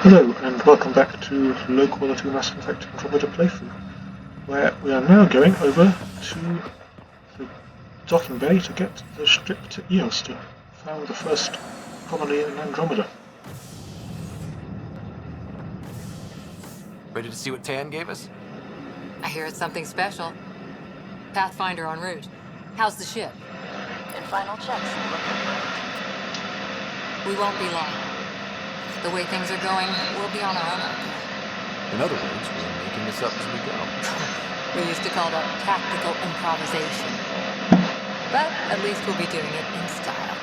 Hello and welcome back to low quality Mass Effect Andromeda playthrough, where we are now going over to the docking bay to get the ship to Eos to found the first colony in Andromeda. Ready to see what Tan gave us? I hear it's something special. Pathfinder en route. How's the ship? In final checks, looking great. We won't be long. The way things are going, we'll be on our own out there. In other words, we're making this up as we go. We used to call that tactical improvisation. But at least we'll be doing it in style.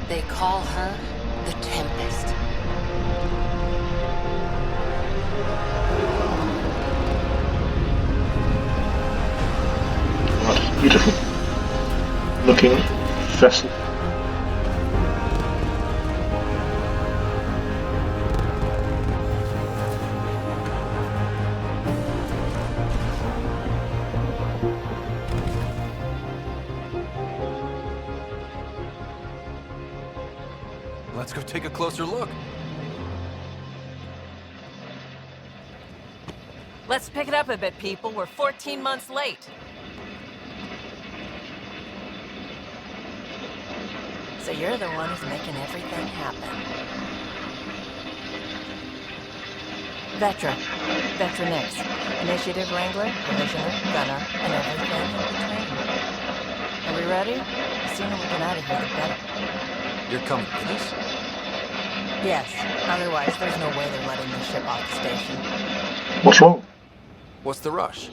They call her the Tempest. Beautiful looking vessel. Let's go take a closer look. Let's pick it up a bit, people. We're 14 months late. So you're the one who's making everything happen. Vetra Nix, Initiative Wrangler, Provisioner, Gunner, and everything in between. Are we ready? The sooner we get out of here, the better. You're coming with us? Yes, otherwise there's no way they're letting the ship off the station. What's wrong? What's the rush?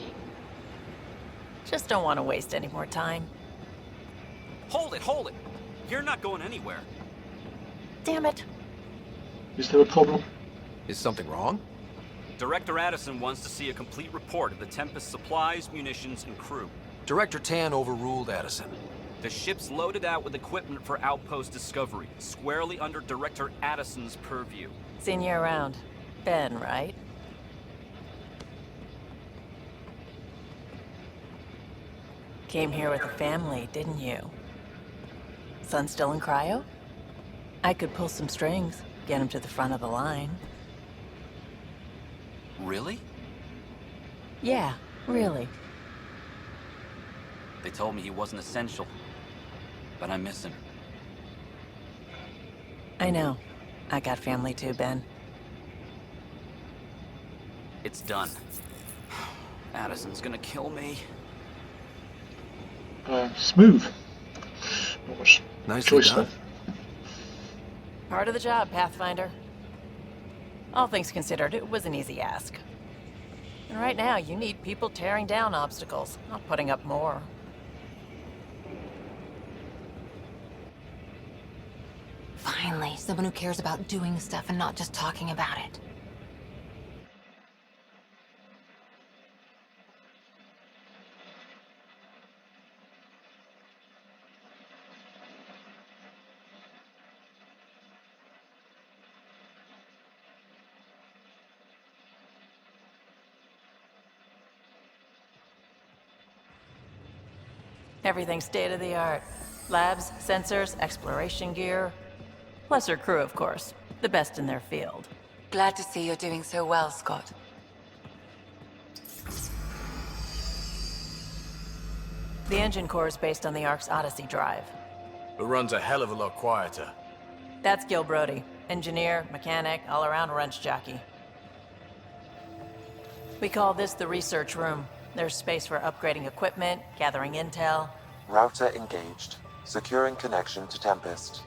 Just don't want to waste any more time. Hold it! You're not going anywhere. Damn it. Is there a problem? Is something wrong? Director Addison wants to see a complete report of the Tempest's supplies, munitions, and crew. Director Tan overruled Addison. The ship's loaded out with equipment for outpost discovery, squarely under Director Addison's purview. Seen you around. Ben, right? Came here with a family, didn't you? Son still in cryo? I could pull some strings, get him to the front of the line. Really? Yeah, really. They told me he wasn't essential, but I miss him. I know. I got family too, Ben. It's done. Addison's gonna kill me. Smooth. Not much Nicely choice done. there. Part of the job, Pathfinder. All things considered, it was an easy ask. And right now, you need people tearing down obstacles, not putting up more. Finally, someone who cares about doing stuff and not just talking about it. Everything's state-of-the-art. Labs, sensors, exploration gear. Plus her crew, of course. The best in their field. Glad to see you're doing so well, Scott. The engine core is based on the Ark's Odyssey drive. It runs a hell of a lot quieter. That's Gil Brody. Engineer, mechanic, all-around wrench jockey. We call this the research room. There's space for upgrading equipment, gathering intel. Router engaged. Securing connection to Tempest.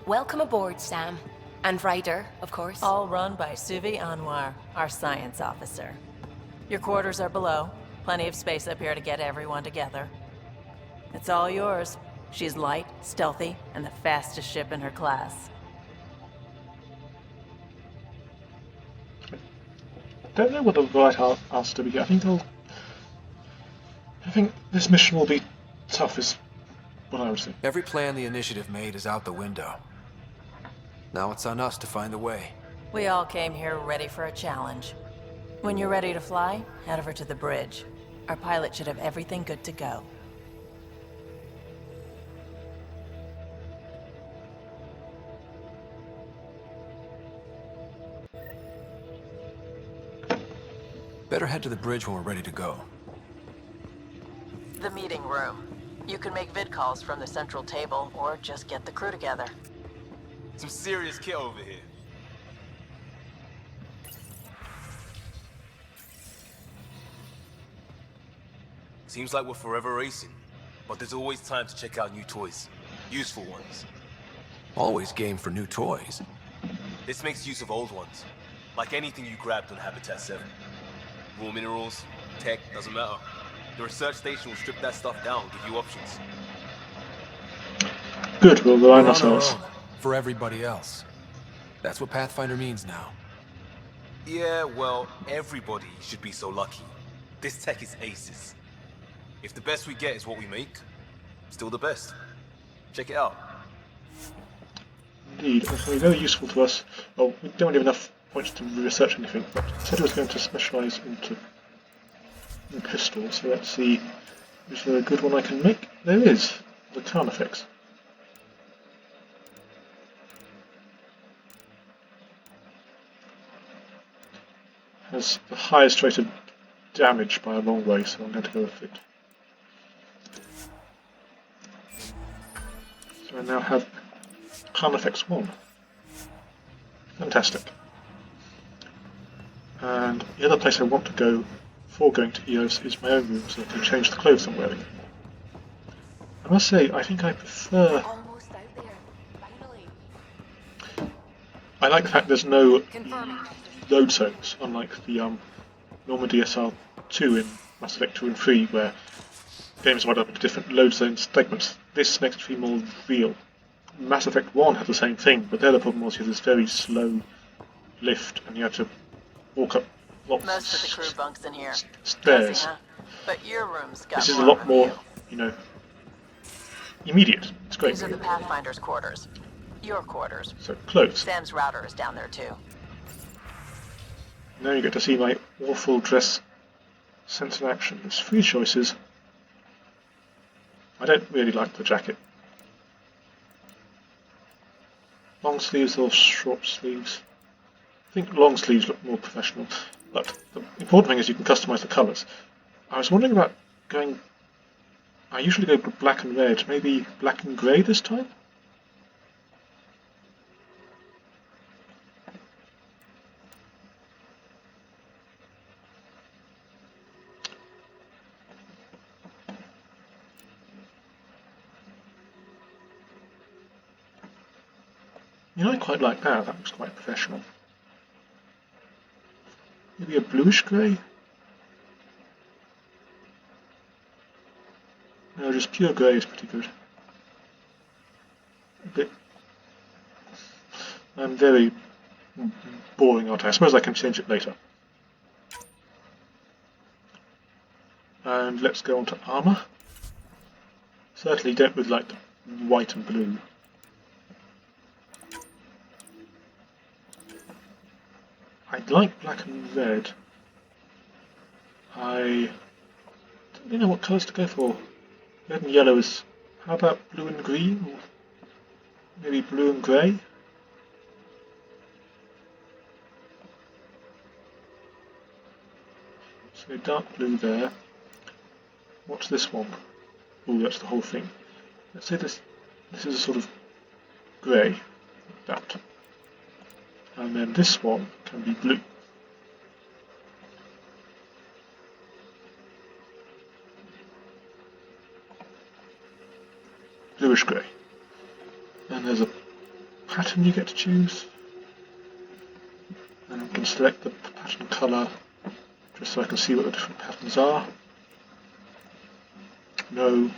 Welcome aboard, Sam. And Ryder, of course. All run by Suvi Anwar, our science officer. Your quarters are below. Plenty of space up here to get everyone together. It's all yours. She's light, stealthy, and the fastest ship in her class. Don't know what the right answer to be. I think this mission will be tough, is what I would say. Every plan the Initiative made is out the window. Now it's on us to find the way. We all came here ready for a challenge. When you're ready to fly, head over to the bridge. Our pilot should have everything good to go. Better head to the bridge when we're ready to go. The meeting room. You can make vid calls from the central table, or just get the crew together. Some serious kit over here. Seems like we're forever racing, but there's always time to check out new toys. Useful ones. Always game for new toys. This makes use of old ones. Like anything you grabbed on Habitat 7. Raw minerals, tech, doesn't matter. The research station will strip that stuff down, give you options. Good, we'll align We're on our ourselves. own, for everybody else. That's what Pathfinder means now. Yeah, well, everybody should be so lucky. This tech is aces. If the best we get is what we make, still the best. Check it out. Indeed, it's going to be very useful to us. Well, we don't have enough points to research anything, but it said it was going to specialise into pistols, so let's see, is there a good one I can make? There is, the Carnifex. Has the highest rate of damage by a long way, so I'm going to go with it. So I now have Carnifex 1. Fantastic. And the other place I want to go before going to EOS is my own room, so I can change the clothes I'm wearing. I must say, I think I prefer... Almost out there. Finally. I like the fact there's no Confirming. load zones, unlike the Normandy SR2 in Mass Effect 2 and 3, where games are divided up into different load zone segments. This makes it feel more real. Mass Effect 1 had the same thing, but there the problem was you had this very slow lift, and you had to walk up lots Most of the crew bunks in here. stairs. Cozy, huh? But your room's got This is a more lot of a more, view. you know, immediate. It's great. These are the Pathfinder's quarters. Your quarters. So, clothes. Sam's router is down there too. Now you get to see my awful dress sense in action. There's 3 choices. I don't really like the jacket. Long sleeves or short sleeves? I think long sleeves look more professional, but the important thing is you can customize the colours. I was wondering about going... I usually go black and red, maybe black and grey this time? You know, I quite like that. That looks quite professional. Maybe a bluish grey? No, just pure grey is pretty good. A bit... I'm very boring, aren't I? I suppose I can change it later. And let's go on to armour. Certainly don't really like the white and blue. I'd like black and red. I don't really know what colours to go for. Red and yellow is... How about blue and green? Or maybe blue and grey? So dark blue there. What's this one? Oh, that's the whole thing. Let's say this is a sort of grey, like that. And then this one can be blue. Bluish grey. And there's a pattern you get to choose. And you can select the pattern colour just so I can see what the different patterns are. No.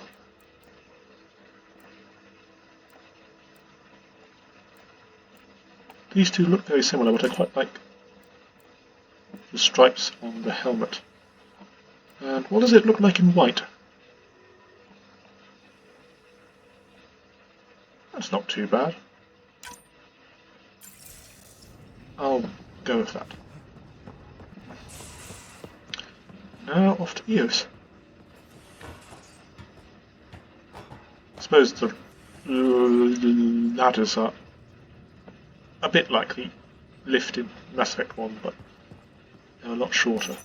These two look very similar, but I quite like the stripes on the helmet. And what does it look like in white? That's not too bad. I'll go with that. Now off to EOS. suppose the ladders are a bit like the lift in Mass Effect 1, but they're a lot shorter.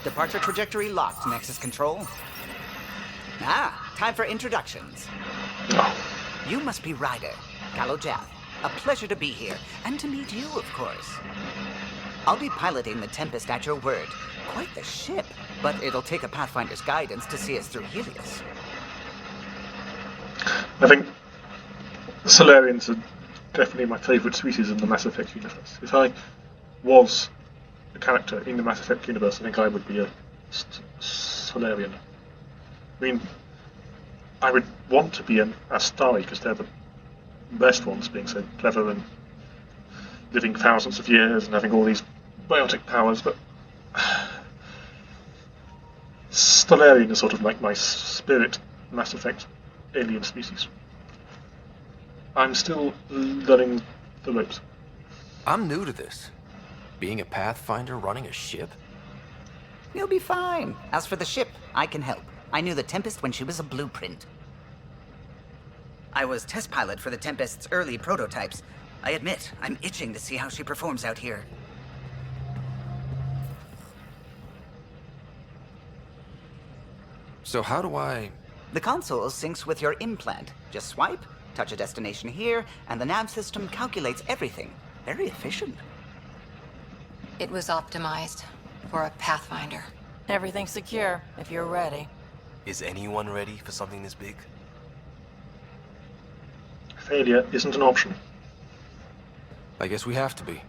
Departure trajectory locked, Nexus Control. Ah, time for introductions. Oh, You must be Ryder, Gallo Jaff. A pleasure to be here, and to meet you, of course. I'll be piloting the Tempest at your word. Quite the ship, but it'll take a Pathfinder's guidance to see us through Helios. I think Solarians are definitely my favourite species in the Mass Effect universe. If I was a character in the Mass Effect universe, I think I would be a Solarian. I mean, I would want to be an Astari because they're the best ones, being so clever and living thousands of years and having all these biotic powers, but Stellarian is sort of like my spirit Mass Effect alien species. I'm still learning the ropes. I'm new to this. Being a Pathfinder running a ship? You'll be fine. As for the ship, I can help. I knew the Tempest when she was a blueprint. I was test pilot for the Tempest's early prototypes. I admit, I'm itching to see how she performs out here. So how do I... The console syncs with your implant. Just swipe, touch a destination here, and the nav system calculates everything. Very efficient. It was optimized for a Pathfinder. Everything's secure, if you're ready. Is anyone ready for something this big? Failure isn't an option. I guess we have to be.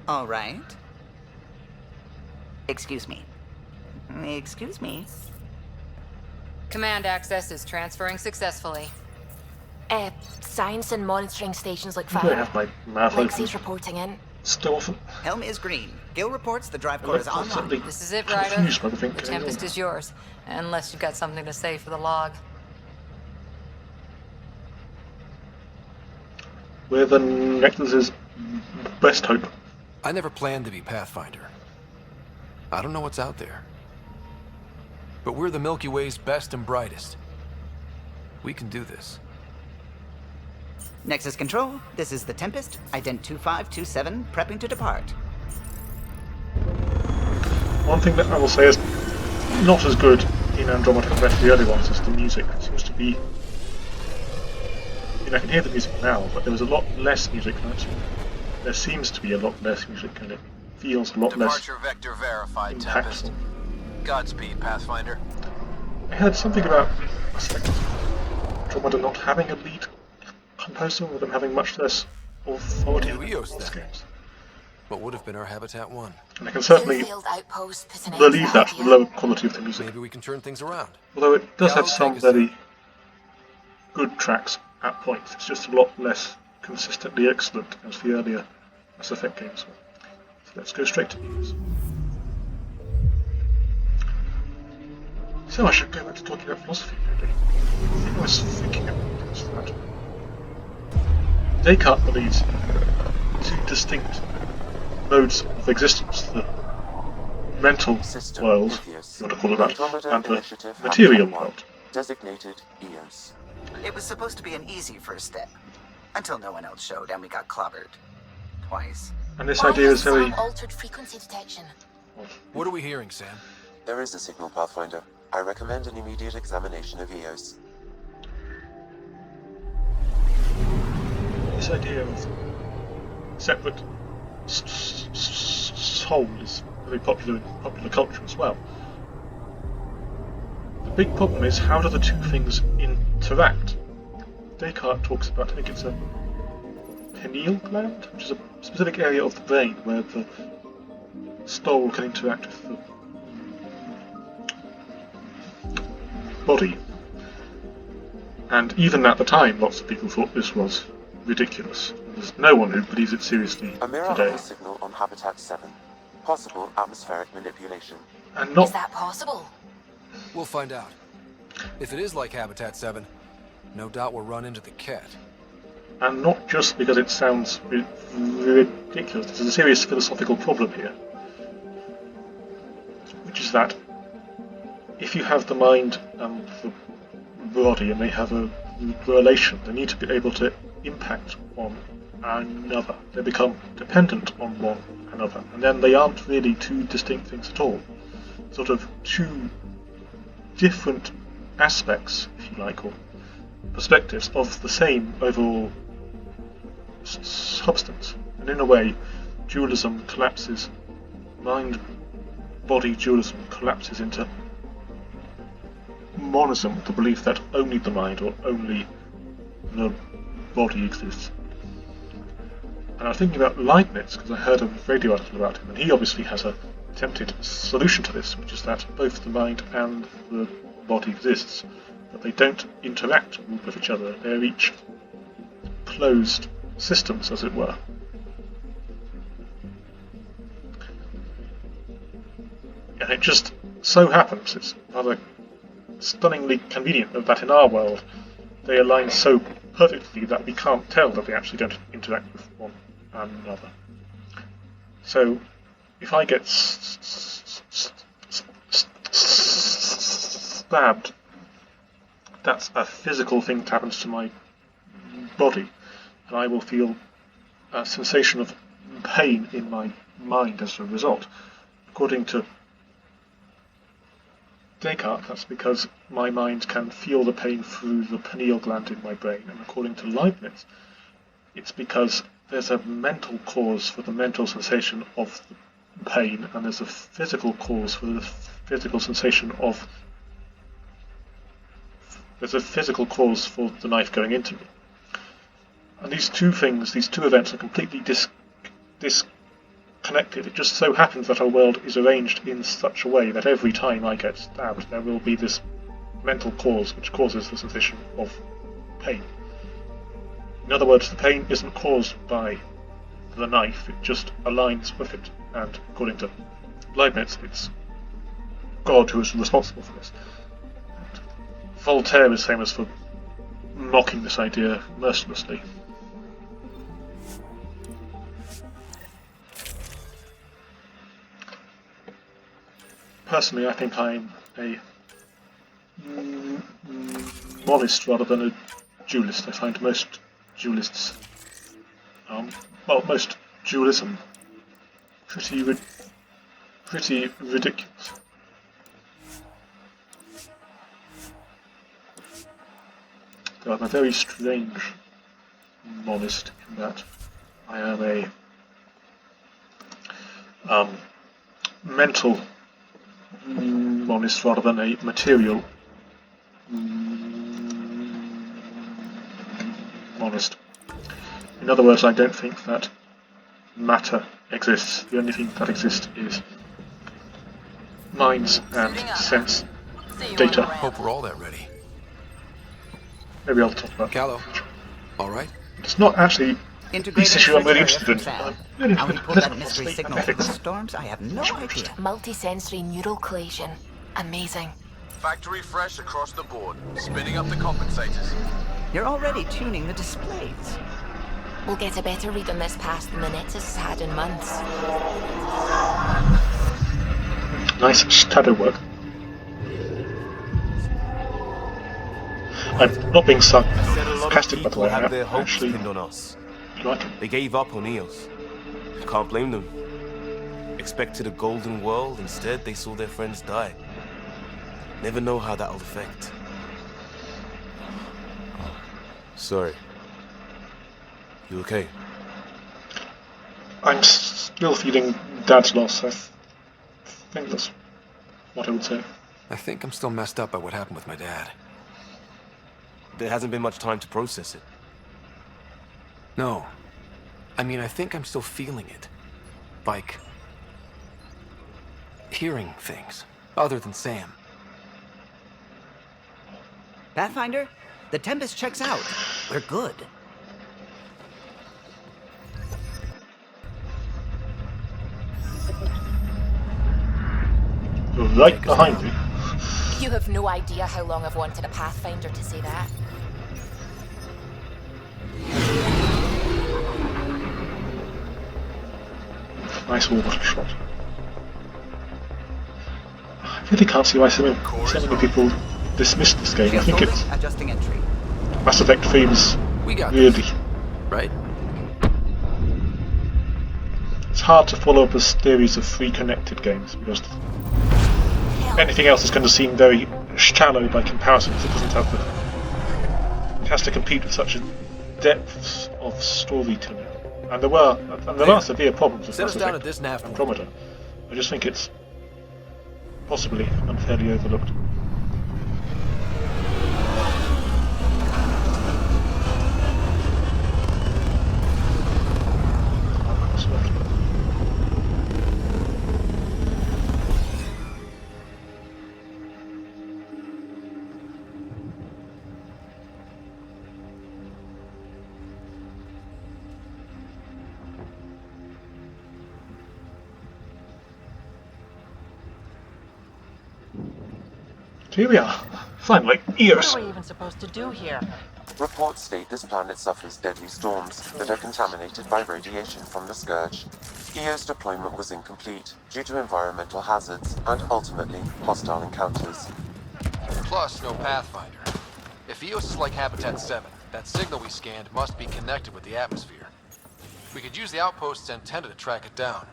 All right. Excuse me. Excuse me. Command access is transferring successfully. Science and monitoring stations look I fine. have my mouth Lexie's open. reporting in. Still Helm is green. Gil reports the drive core I'm is online. constantly This is it, Ryder. confused by the thing The going Tempest on. is yours, unless you've got something to say for the log. We're the Nexus's best hope. I never planned to be Pathfinder. I don't know what's out there. But we're the Milky Way's best and brightest. We can do this. Nexus Control, this is the Tempest. Ident 2527, prepping to depart. One thing that I will say is not as good in Andromeda compared to the early ones is the music. It seems to be... I can hear the music now, but there was a lot less music tonight. There seems to be a lot less music, and it feels a lot less Departure vector verified, impactful. Tempest. Godspeed, Pathfinder. I heard something about Andromeda not having a lead composer, with them having much less authority in Eos, those then. games. What would have been our Habitat 1? And I can certainly Failed outposts put an end believe to that with the idea. lower quality of the music. Maybe we can turn things around. Although it does Yeah, have I'll some take us very good tracks at points. It's just a lot less consistently excellent as the earlier Mass Effect games were. So let's go straight to Eos. So I should go back to talking about philosophy, maybe. I think I was thinking about this that Descartes believes in two distinct modes of existence, the mental System world, Helios. if you want to call it that, Andromeda and the Initiative material Habitat 1, world. designated EOS. It was supposed to be an easy first step. Until no one else showed and we got clobbered. Twice. And this Why idea has is very... Sam altered frequency detection? What are we hearing, Sam? There is a signal, Pathfinder. I recommend an immediate examination of EOS. This idea of separate soul is very popular in popular culture as well. The big problem is, how do the two things interact? Descartes talks about, I think it's a pineal gland, which is a specific area of the brain where the soul can interact with the body. And even at the time, lots of people thought this was ridiculous. There's no one who believes it seriously A mirror today. of the signal on Habitat 7. Possible atmospheric manipulation. And Is not that possible? We'll find out. If it is like Habitat 7, no doubt we'll run into the cat. And not just because it sounds ridiculous. There's a serious philosophical problem here, which is that if you have the mind and the body and they have a relation, they need to be able to impact one another. They become dependent on one another, and then they aren't really two distinct things at all. Sort of two different aspects, if you like, or perspectives of the same overall substance. And in a way, dualism collapses, mind-body dualism collapses into monism, the belief that only the mind or only the body exists. And I was thinking about Leibniz because I heard a radio article about him, and he obviously has a attempted solution to this, which is that both the mind and the body exists, but they don't interact with each other. They're each closed systems, as it were. And it just so happens, it's rather stunningly convenient that in our world they align so perfectly that we can't tell that they actually don't interact with one another. So if I get stabbed, that's a physical thing that happens to my body, and I will feel a sensation of pain in my mind as a result. According to Descartes, that's because my mind can feel the pain through the pineal gland in my brain, and according to Leibniz, it's because there's a mental cause for the mental sensation of the pain, and there's a physical cause for the physical sensation of... There's a physical cause for the knife going into me. And these two things, these two events are completely disconnected. It just so happens that our world is arranged in such a way that every time I get stabbed, there will be this mental cause which causes the sensation of pain. In other words, the pain isn't caused by the knife, it just aligns with it. And according to Leibniz, it's God who is responsible for this. And Voltaire is famous for mocking this idea mercilessly. Personally, I think I'm a monist rather than a dualist. I find most dualists, most dualism pretty ridiculous. Though I'm a very strange monist in that I am a mental monist rather than a material monist. In other words, I don't think that matter exists. The only thing that exists is minds and sense data. Hope we're all that ready. Maybe I'll talk about Callow, all right? It's not actually this issue I'm really interested in. How I'm we pull that mystery signal through the storms, I have no idea. Multisensory neural collision. Amazing. Factory fresh across the board. Spinning up the compensators. You're already tuning the displays. We'll get a better read on this pass than the Nexus has had in months. Nice shadow work. I'm not being sarcastic, by the way. Have their hopes Actually pinned on us. like it. They gave up on Eos. Can't blame them. Expected a golden world, instead they saw their friends die. Never know how that'll affect. Sorry. You okay? I'm still feeling Dad's loss. I think that's what I would say. I think I'm still messed up by what happened with my dad. There hasn't been much time to process it. No. I mean, I think I'm still feeling it. Like... hearing things, other than Sam. Pathfinder, the Tempest checks out. We're good. Right behind you. You have no idea how long I've wanted a Pathfinder to say that. Nice orbital shot. I really can't see why so many people dismissed this game. I think it's adjusting entry. Mass Effect 3 was We got really... this, right? It's hard to follow up a series of 3 connected games because anything else is going to seem very shallow by comparison because it doesn't have the... It has to compete with such a depth of storytelling. And there are severe problems with Set Mass us down Effect at this nav. Andromeda. I just think it's possibly unfairly overlooked. Here we are. Finally, EOS. What are we even supposed to do here? Reports state this planet suffers deadly storms that are contaminated by radiation from the Scourge. EO's deployment was incomplete due to environmental hazards and ultimately hostile encounters. Plus, no Pathfinder. If EOS is like Habitat 7, that signal we scanned must be connected with the atmosphere. We could use the outpost's antenna to track it down.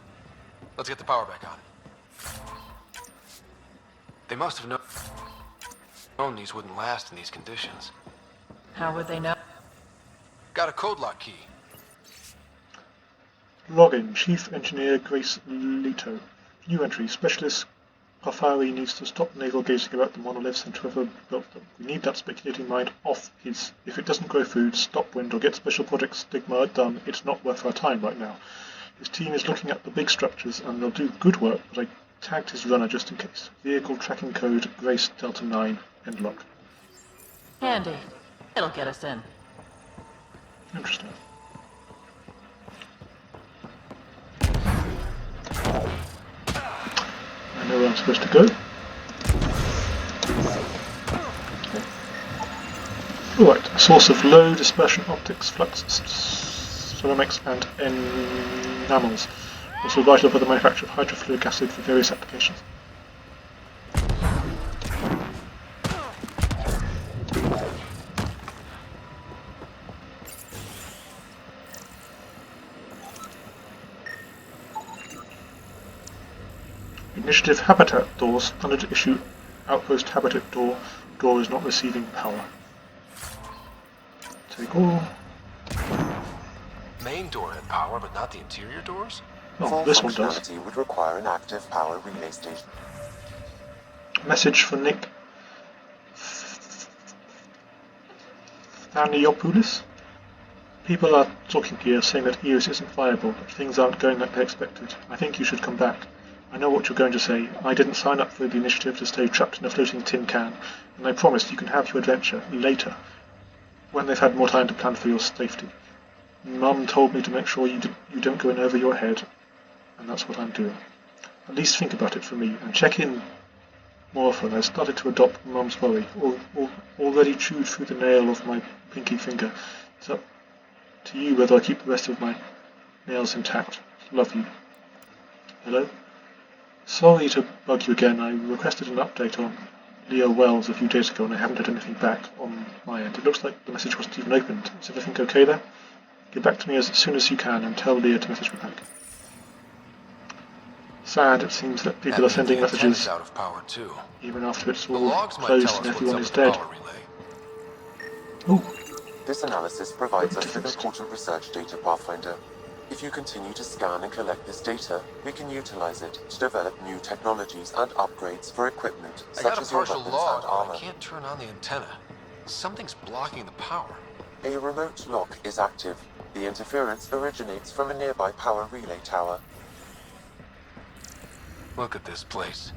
Let's get the power back on. They must have known these wouldn't last in these conditions. How would they know? Got a code lock key. Login, Chief Engineer Grace Leto. New entry, Specialist Kafari needs to stop navel-gazing about the monoliths and whoever built them. We need that speculating mind off his. If it doesn't grow food, stop wind, or get special project stigma done, it's not worth our time right now. His team is looking at the big structures and they'll do good work, but I tagged his runner just in case. Vehicle tracking code, Grace Delta 9, end lock. Handy. It'll get us in. Interesting. I know where I'm supposed to go. Alright, source of low dispersion optics, flux, ceramics and enamels. Also vital for the manufacture of hydrofluoric acid for various applications. Initiative Habitat doors, under to issue outpost habitat door. Door is not receiving power. Take all. Main door had power, but not the interior doors? Oh, Full this one does. functionality would require an active power relay station. Message for Nick Thaniopoulos. People are talking here saying that EOS isn't viable, that things aren't going like they expected. I think you should come back. I know what you're going to say. I didn't sign up for the initiative to stay trapped in a floating tin can, and I promised you can have your adventure later, when they've had more time to plan for your safety. Mum told me to make sure you don't go in over your head, and that's what I'm doing. At least think about it for me, and check in more often. I've started to adopt Mum's worry, already chewed through the nail of my pinky finger. It's up to you whether I keep the rest of my nails intact. Love you. Hello? Sorry to bug you again. I requested an update on Leo Wells a few days ago and I haven't had anything back on my end. It looks like the message wasn't even opened. Is everything okay there? Get back to me as soon as you can and tell Leah to message me back. Sad, it seems that people are sending messages out of power too. even after it's The all logs might closed tell and us everyone what's is up with dead. the power relay. Ooh. This analysis provides us with important research data, Pathfinder. If you continue to scan and collect this data, we can utilize it to develop new technologies and upgrades for equipment I such got a as your partial weapons log, and but armor. I can't turn on the antenna. Something's blocking the power. A remote lock is active. The interference originates from a nearby power relay tower. Look at this place.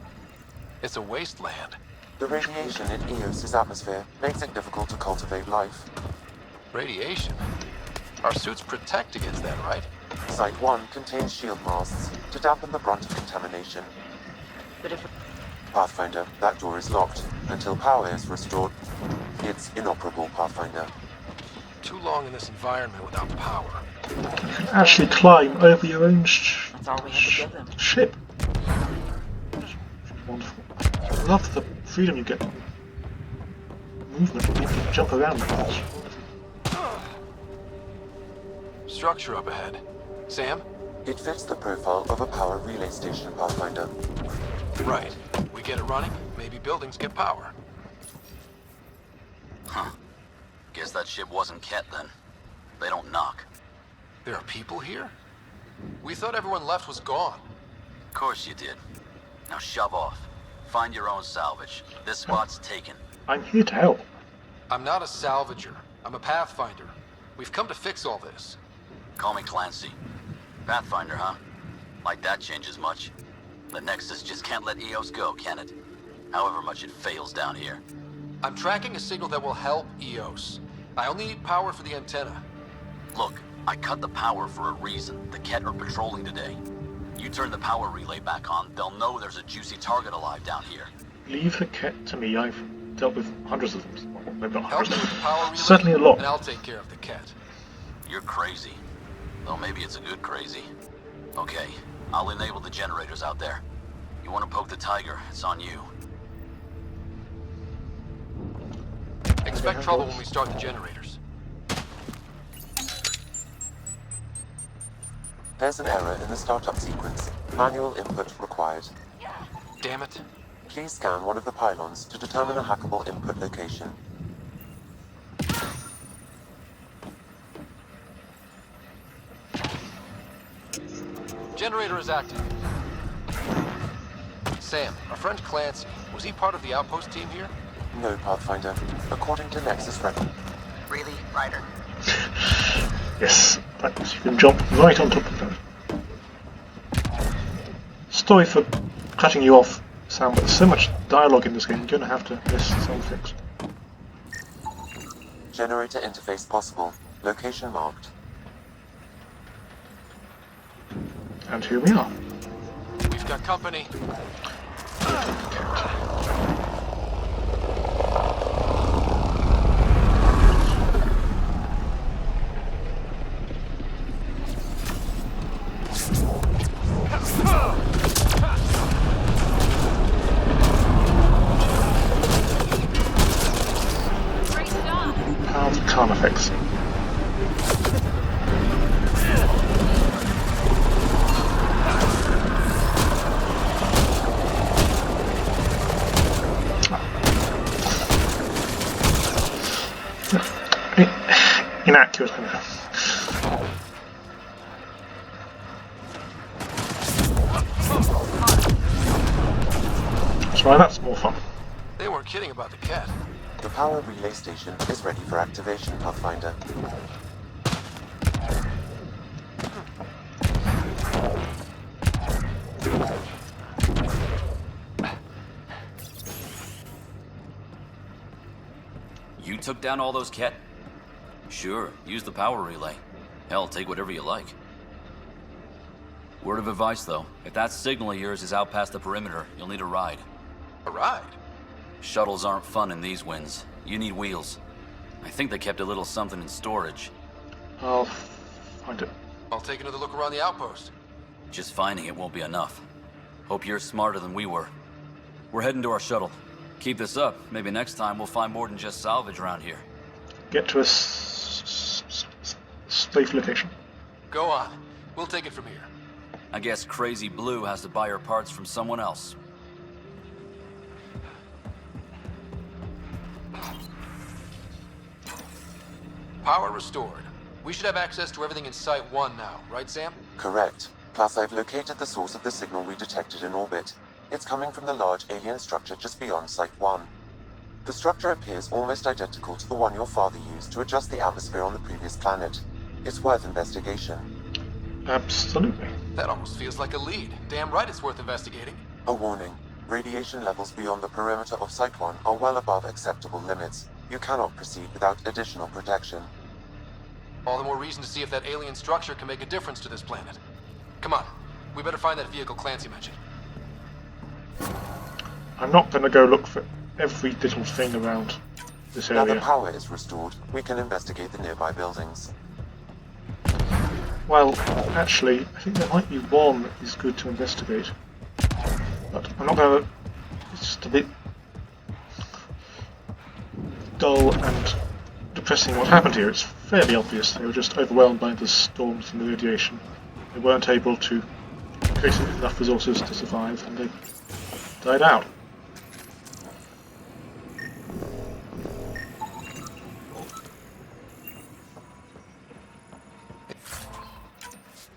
It's a wasteland. The radiation in EOS's atmosphere makes it difficult to cultivate life. Radiation? Our suits protect against that, right? Site 1 contains shield masts to dampen the brunt of contamination. But if Pathfinder, that door is locked. Until power is restored, it's inoperable, Pathfinder. Too long in this environment without power. You can actually climb over your own That's all we had to give them. ship. Wonderful. I love the freedom you get from movement. You can jump around. Structure up ahead. Sam? It fits the profile of a power relay station, Pathfinder. Right. We get it running, maybe buildings get power. Huh. Guess that ship wasn't Ket then. They don't knock. There are people here? We thought everyone left was gone. Of course you did. Now shove off. Find your own salvage. This spot's taken. I'm here to help. I'm not a salvager. I'm a pathfinder. We've come to fix all this. Call me Clancy. Pathfinder, huh? Like that changes much. The Nexus just can't let EOS go, can it? However much it fails down here. I'm tracking a signal that will help EOS. I only need power for the antenna. Look, I cut the power for a reason. The Ket are patrolling today. You turn the power relay back on, they'll know there's a juicy target alive down here. Leave the Ket to me. I've dealt with hundreds of them. Well, maybe not Help me hundreds. with the power relay, Certainly a lot. and I'll take care of the Ket. You're crazy. Though maybe it's a good crazy. Okay, I'll enable the generators out there. You want to poke the tiger, it's on you. Expect trouble when we start the generators. There's an error in the startup sequence. Manual input required. Damn it. Please scan one of the pylons to determine a hackable input location. Generator is active. Sam, our friend Clancy, was he part of the outpost team here? No, Pathfinder. According to Nexus record. Really, Ryder? Yes, that means you can jump right on top of them. Sorry for cutting you off, Sam, but there's so much dialogue in this game, you're going to have to miss some things. Generator interface possible. Location marked. And here we are. We've got company. Calm effects. Inaccurate, I know. Sorry, that's more fun. They weren't kidding about the Ket. The power relay station is ready for activation, Pathfinder. You took down all those Ket? Sure, use the power relay. Hell, take whatever you like. Word of advice, though. If that signal of yours is out past the perimeter, you'll need a ride. A ride? Shuttles aren't fun in these winds. You need wheels. I think they kept a little something in storage. I'll find it. I'll take another look around the outpost. Just finding it won't be enough. Hope you're smarter than we were. We're heading to our shuttle. Keep this up. Maybe next time we'll find more than just salvage around here. Get to a safe location. Go on. We'll take it from here. I guess Crazy Blue has to buy her parts from someone else. Power restored. We should have access to everything in Site 1 now, right, Sam? Correct. Plus, I've located the source of the signal we detected in orbit. It's coming from the large alien structure just beyond Site 1. The structure appears almost identical to the one your father used to adjust the atmosphere on the previous planet. It's worth investigation. Absolutely. That almost feels like a lead. Damn right it's worth investigating. A warning. Radiation levels beyond the perimeter of Site 1 are well above acceptable limits. You cannot proceed without additional protection. All the more reason to see if that alien structure can make a difference to this planet. Come on. We better find that vehicle Clancy mentioned. I'm not going to go look for every little thing around this Now the area. power is restored, we can investigate the nearby buildings. Well, actually, I think there might be one that is good to investigate. But I'm not going to... It's just a bit dull and depressing what happened here. It's fairly obvious. They were just overwhelmed by the storms and the radiation. They weren't able to create enough resources to survive, and they died out.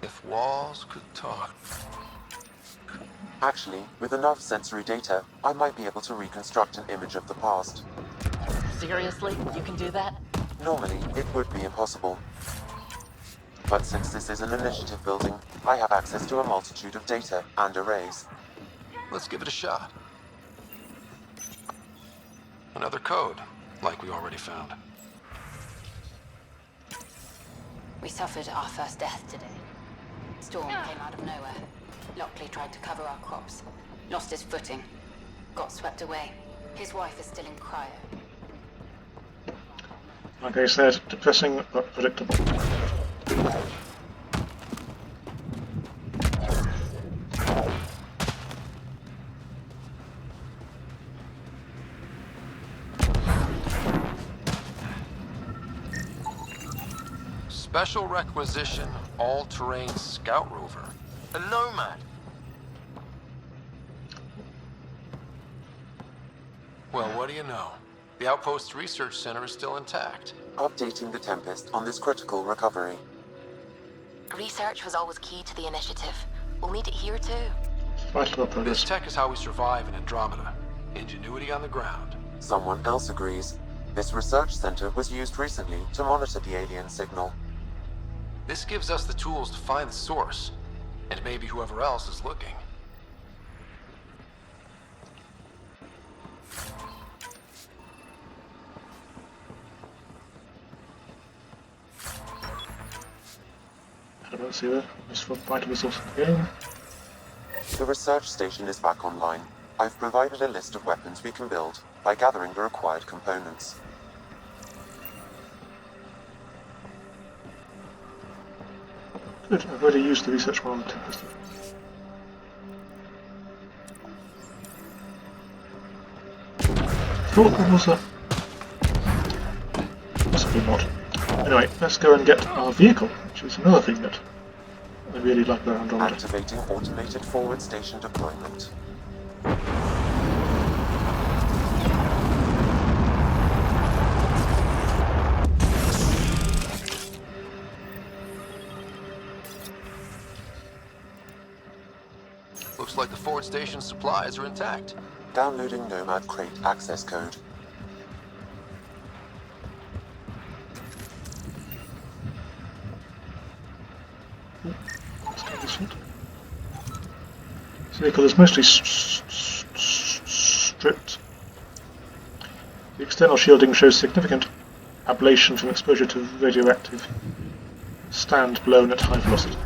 If walls could talk. Actually, with enough sensory data, I might be able to reconstruct an image of the past. Seriously? You can do that? Normally, it would be impossible. But since this is an initiative building, I have access to a multitude of data and arrays. Let's give it a shot. Another code, like we already found. We suffered our first death today. Storm came out of nowhere. Lockley tried to cover our crops. Lost his footing. Got swept away. His wife is still in cryo. Like I said, depressing but predictable. Special requisition, all-terrain scout rover. A nomad. Well, what do you know? The Outpost Research Center is still intact. Updating the Tempest on this critical recovery. Research was always key to the initiative. We'll need it here too. Vital This progress. tech is how we survive in Andromeda. Ingenuity on the ground. Someone else agrees. This research center was used recently to monitor the alien signal. This gives us the tools to find the source, and maybe whoever else is looking. I don't see that. Just for vital resources again. The research station is back online. I've provided a list of weapons we can build by gathering the required components. Good, I've already used the research one on the Tempest. Thought that was a... possibly not. Anyway, let's go and get our vehicle, which is another thing that I really like about Andromeda. Activating automated forward station deployment. Looks like the forward station supplies are intact. Downloading Nomad Crate access code. Let's get this one. This vehicle is mostly stripped. The external shielding shows significant ablation from exposure to radioactive stand blown at high velocity.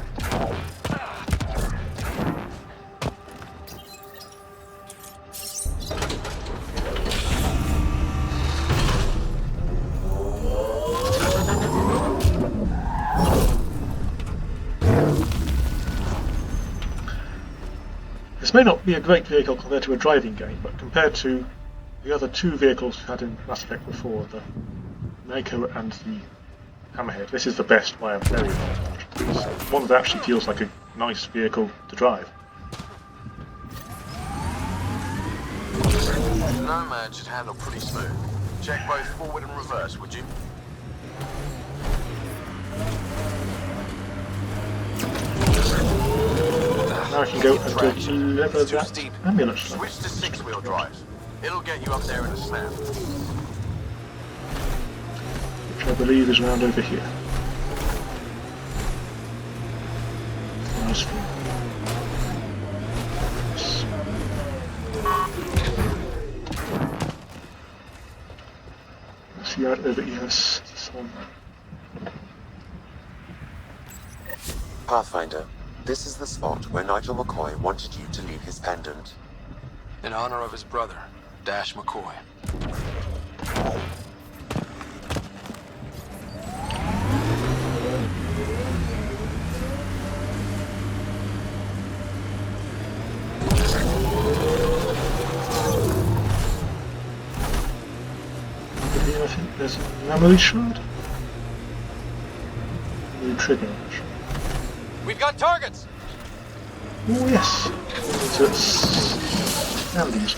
This may not be a great vehicle compared to a driving game, but compared to the other two vehicles we had in Mass Effect before, the Mako and the Hammerhead, this is the best by a very long margin. It's one that actually feels like a nice vehicle to drive. Nomad should handle pretty smooth. Check both forward and reverse, would you? Now I can go and deliver that Steep. ambulance. Switch to six-wheel drive. It'll get you up there in a snap. Which I believe is around over here. Nice view. Yes. Let's see right over here. Yes, this one. Pathfinder, this is the spot where Nigel McCoy wanted you to leave his pendant. in honor of his brother, Dash McCoy. I think there's a memory shard. New trigger. We've got targets! Oh yes. It's Andy's.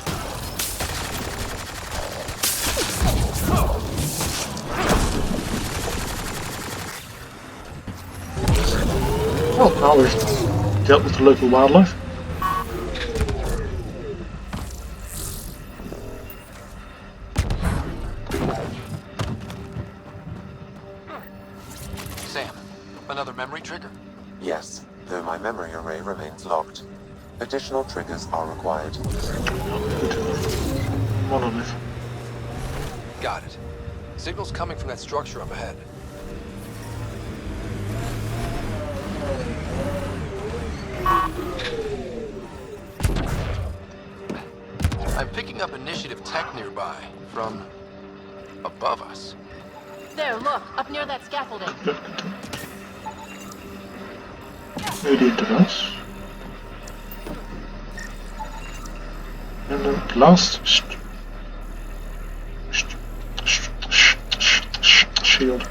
Well, now we've dealt with the local wildlife. Sam, another memory trigger? Yes, though my memory array remains locked. Additional triggers are required. Monolith. Got it. Signal's coming from that structure up ahead. I'm picking up initiative tech nearby, from above us. There, look, up near that scaffolding. Radiant device. And then last shield.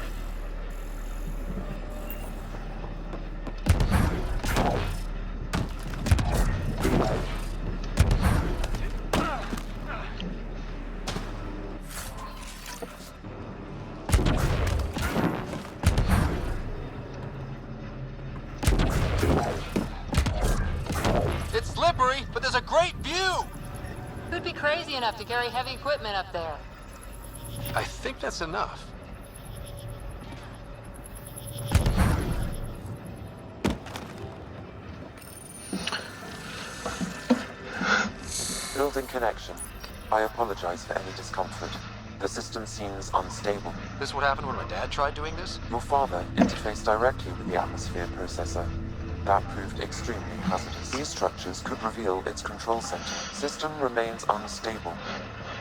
It's slippery, but there's a great view! Who'd be crazy enough to carry heavy equipment up there? I think that's enough. Building connection. I apologize for any discomfort. The system seems unstable. This what happened when my dad tried doing this? Your father interfaced directly with the atmosphere processor. That proved extremely hazardous. These structures could reveal its control center. System remains unstable.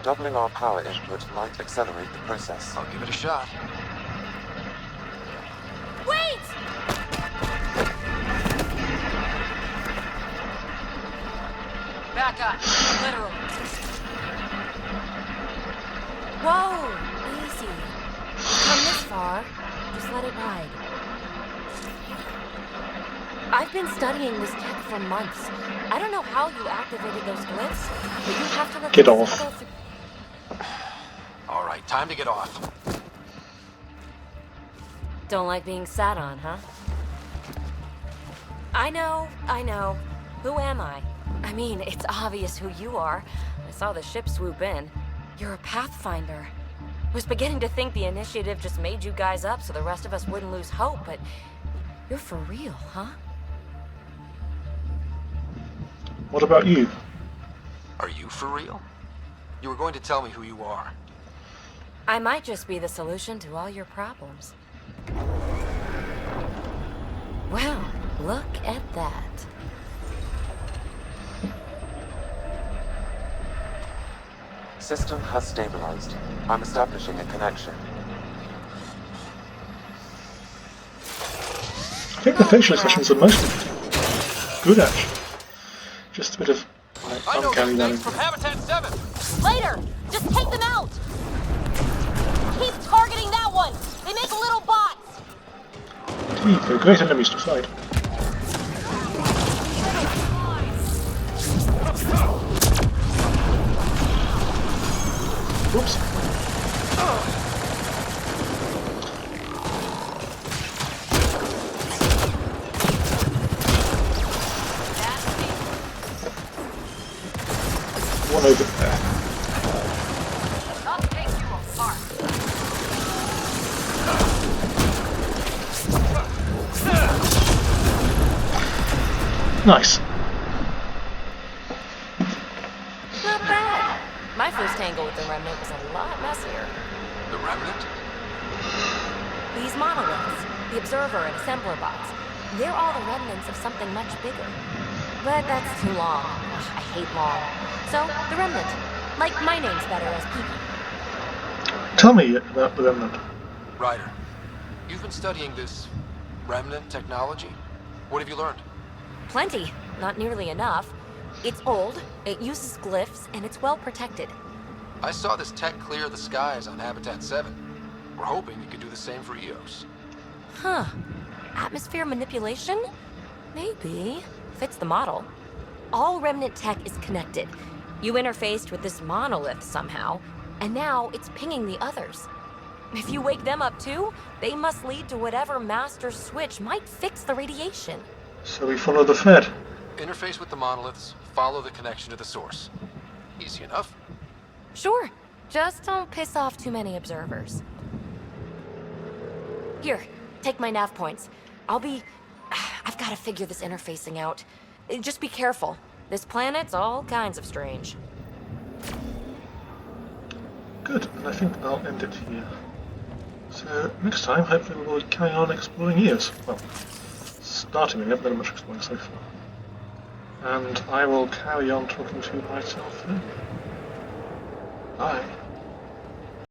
Doubling our power input might accelerate the process. I'll give it a shot. Wait! Back up, literally. Whoa! Easy. You've come this far. Just let it ride. I've been studying this tech for months. I don't know how you activated those glyphs, but you have to let Get them off. settle through. All right, time to get off. Don't like being sat on, huh? I know. Who am I? I mean, it's obvious who you are. I saw the ship swoop in. You're a Pathfinder. I was beginning to think the initiative just made you guys up so the rest of us wouldn't lose hope, but you're for real, huh? What about you? Are you for real? You were going to tell me who you are. I might just be the solution to all your problems. Well, look at that. System has stabilized. I'm establishing a connection. I think the facial expressions are mostly good actually. Just a bit of like, I know uncanny these valley. things from Habitat 7! Later! Just take them out! Keep targeting that one! They make little bots! Indeed, they're great enemies to fight. Whoops. One over there. I'll take you apart. Nice. Not bad. My first tangle with the Remnant was a lot messier. The Remnant? These monoliths, the Observer and Assembler bots, they're all the remnants of something much bigger. But that's too long. I hate long. So, the Remnant. Like, my name's better as Peaky. Tell me about the Remnant. Ryder, you've been studying this Remnant technology. What have you learned? Plenty. Not nearly enough. It's old, it uses glyphs, and it's well protected. I saw this tech clear the skies on Habitat 7. We're hoping you could do the same for EOS. Huh. Atmosphere manipulation? Maybe. Fits the model. All Remnant tech is connected. You interfaced with this monolith somehow, and now it's pinging the others. If you wake them up too, they must lead to whatever master switch might fix the radiation. So we follow the Fed. Interface with the monoliths, follow the connection to the source. Easy enough. Sure. Just don't piss off too many observers. Here, take my nav points. I've got to figure this interfacing out. Just be careful. This planet's all kinds of strange. Good, and I think I'll end it here. So, next time, hopefully we'll carry on exploring EOS. Well, starting, we haven't done much exploring so far. And I will carry on talking to myself then. Bye.